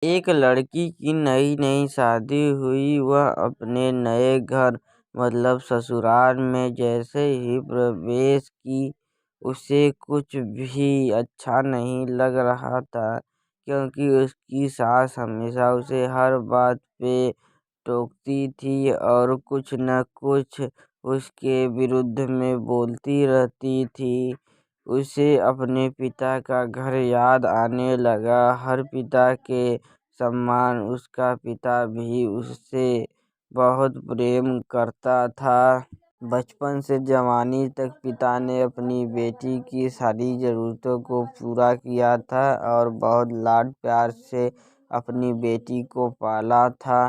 एक लड़की की नई नई शादी हुई। वह अपने नए घर मतलब ससुराल में जैसे ही प्रवेश की, उसे कुछ भी अच्छा नहीं लग रहा था, क्योंकि उसकी सास हमेशा उसे हर बात पे टोकती थी और कुछ न कुछ उसके विरुद्ध में बोलती रहती थी। उसे अपने पिता का घर याद आने लगा। हर पिता के समान उसका पिता भी उससे बहुत प्रेम करता था। बचपन से जवानी तक पिता ने अपनी बेटी की सारी ज़रूरतों को पूरा किया था और बहुत लाड प्यार से अपनी बेटी को पाला था।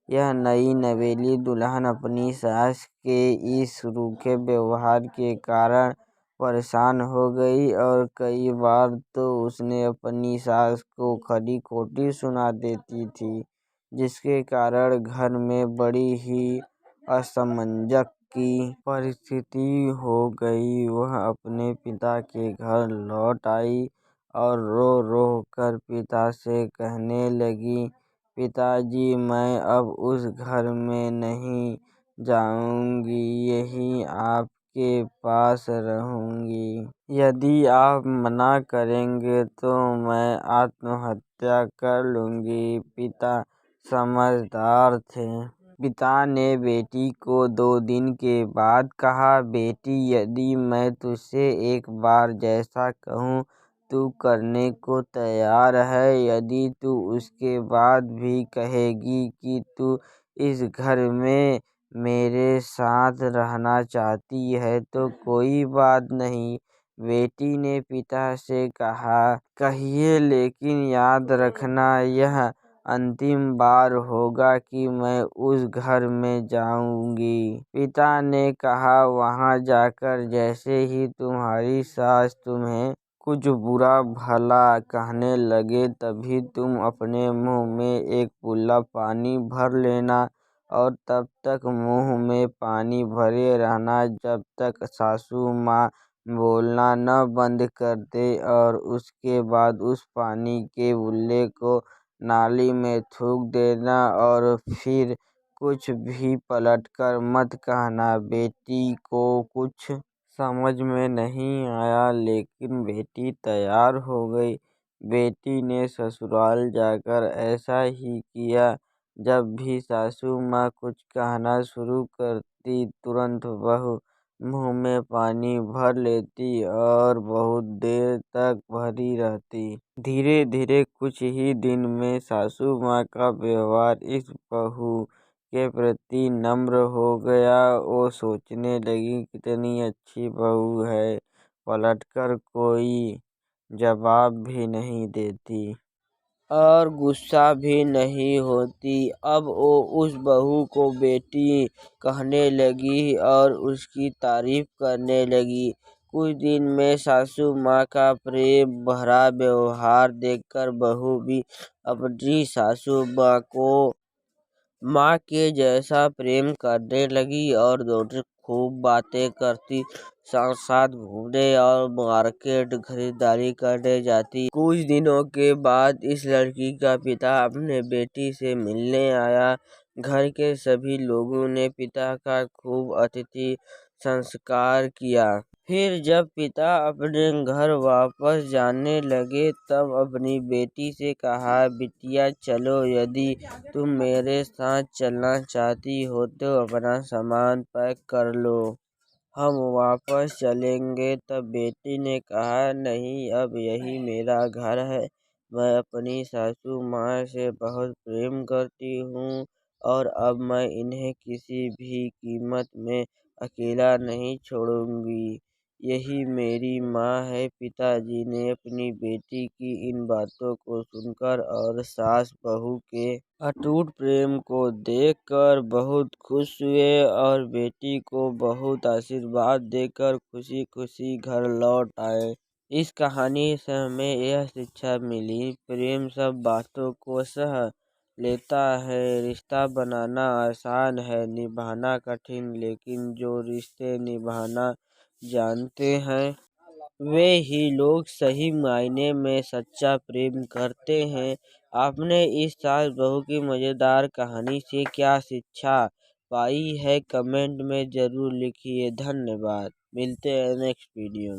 यह नई नवेली दुल्हन अपनी सास के इस रूखे व्यवहार के कारण परेशान हो गई और कई बार तो उसने अपनी सास को खरी खोटी सुना देती थी, जिसके कारण घर में बड़ी ही असमंजस की परिस्थिति हो गई। वह अपने पिता के घर लौट आई और रो रो कर पिता से कहने लगी, पिताजी, मैं अब उस घर में नहीं जाऊंगी, यहीं आपके पास रहूंगी। यदि आप मना करेंगे तो मैं आत्महत्या कर लूंगी। पिता समझदार थे। पिता ने बेटी को 2 दिन के बाद कहा, बेटी, यदि मैं तुझसे एक बार जैसा कहूँ तू करने को तैयार है, यदि तू उसके बाद भी कहेगी कि तू इस घर में मेरे साथ रहना चाहती है तो कोई बात नहीं। बेटी ने पिता से कहा, कहिए, लेकिन याद रखना यह अंतिम बार होगा कि मैं उस घर में जाऊंगी। पिता ने कहा, वहां जाकर जैसे ही तुम्हारी सास तुम्हें कुछ बुरा भला कहने लगे, तभी तुम अपने मुंह में एक पुल्ला पानी भर लेना और तब तक मुंह में पानी भरे रहना जब तक सासू माँ बोलना न बंद कर दे, और उसके बाद उस पानी के बुल्ले को नाली में थूक देना और फिर कुछ भी पलटकर मत कहना। बेटी को कुछ समझ में नहीं आया, लेकिन बेटी तैयार हो गई। बेटी ने ससुराल जाकर ऐसा ही किया। जब भी सासू माँ कुछ कहना शुरू करती, तुरंत बहू मुंह में पानी भर लेती और बहुत देर तक भरी रहती। धीरे धीरे कुछ ही दिन में सासू माँ का व्यवहार इस बहू के प्रति नम्र हो गया। वो सोचने लगी, कितनी अच्छी बहू है, पलटकर कोई जवाब भी नहीं देती और गुस्सा भी नहीं होती। अब वो उस बहू को बेटी कहने लगी और उसकी तारीफ करने लगी। कुछ दिन में सासू माँ का प्रेम भरा व्यवहार देखकर बहू भी अपनी सासू माँ को माँ के जैसा प्रेम करने लगी और दोनों खूब बातें करती, साथ साथ घूमने और मार्केट खरीदारी करने जाती। कुछ दिनों के बाद इस लड़की का पिता अपने बेटी से मिलने आया। घर के सभी लोगों ने पिता का खूब अतिथि संस्कार किया। फिर जब पिता अपने घर वापस जाने लगे, तब अपनी बेटी से कहा, बिटिया चलो, यदि तुम मेरे साथ चलना चाहती हो तो अपना सामान पैक कर लो, हम वापस चलेंगे। तब बेटी ने कहा, नहीं, अब यही मेरा घर है। मैं अपनी सासू माँ से बहुत प्रेम करती हूँ और अब मैं इन्हें किसी भी कीमत में अकेला नहीं छोड़ूंगी। यही मेरी माँ है। पिताजी ने अपनी बेटी की इन बातों को सुनकर और सास बहू के अटूट प्रेम को देखकर बहुत खुश हुए और बेटी को बहुत आशीर्वाद देकर खुशी खुशी घर लौट आए। इस कहानी से हमें यह शिक्षा मिली, प्रेम सब बातों को सह लेता है। रिश्ता बनाना आसान है, निभाना कठिन, लेकिन जो रिश्ते निभाना जानते हैं वे ही लोग सही मायने में सच्चा प्रेम करते हैं। आपने इस सास बहू की मज़ेदार कहानी से क्या शिक्षा पाई है, कमेंट में ज़रूर लिखिए। धन्यवाद। मिलते हैं नेक्स्ट वीडियो में।